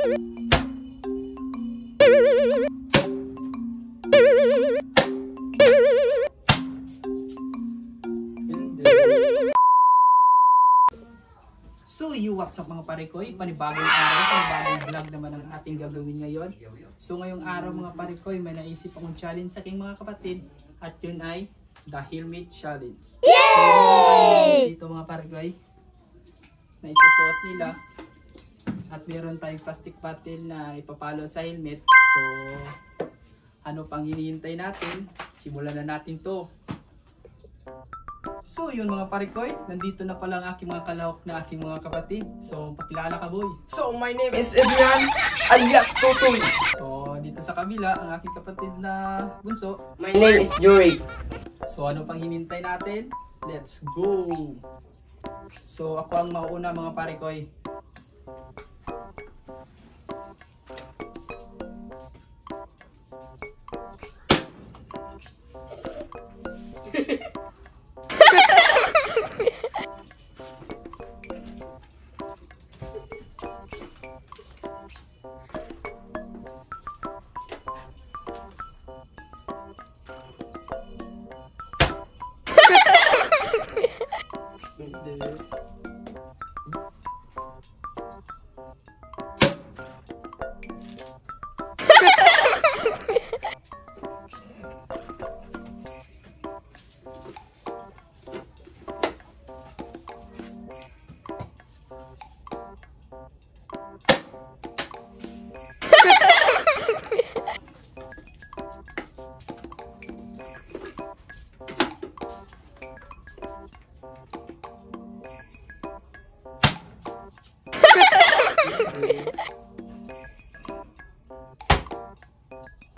So what's up mga parekoy, panibagong araw, panibagong vlog naman ang ating gagawin ngayon. So ngayong araw mga parekoy, may naisip akong challenge sa aking mga kapatid at yun ay the helmet challenge. Yay! So dito mga parekoy, na isusuot nila at meron tayong plastic bottle na ipapalo sa helmet. So ano pang hinihintay natin? Simulan na natin to. So yun mga parekoy, nandito na pala ang aking mga kalahok na aking mga kapatid. So pakilala ka boy. So my name is Adrian alias Totoy. So dito sa kabila ang aking kapatid na bunso. My name is Jory. So ano pang hinintay natin? Let's go! So ako ang mauuna mga parekoy.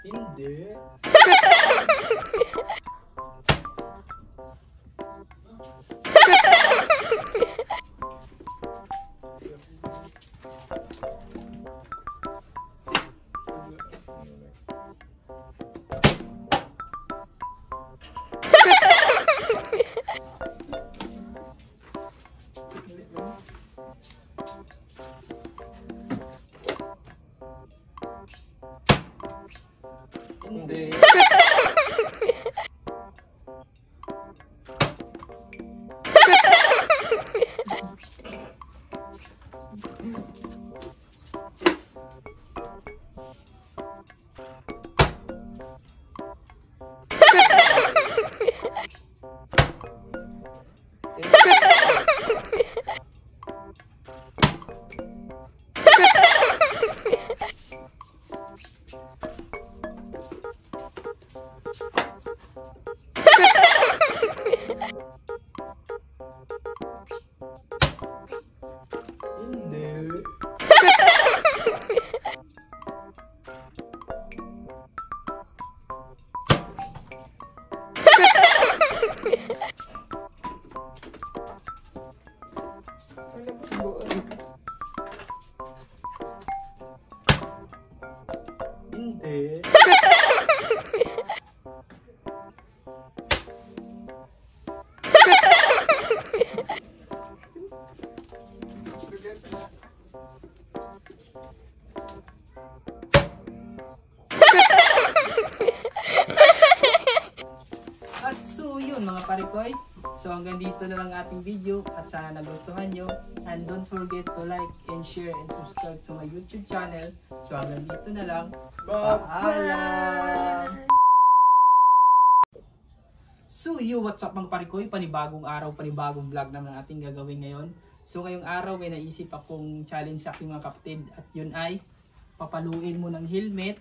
Hindi. Hindi. Hindi. At so yun mga parekoy, so hanggang dito na lang ating video at sana nagustuhan nyo, and don't forget to like and share and subscribe to my YouTube channel. So hanggang dito na lang, paalam! So what's up mga parekoy, panibagong araw, panibagong vlog naman ating gagawin ngayon. So ngayong araw may naisip akong challenge sa aking mga kapatid at yun ay papaluin mo ng helmet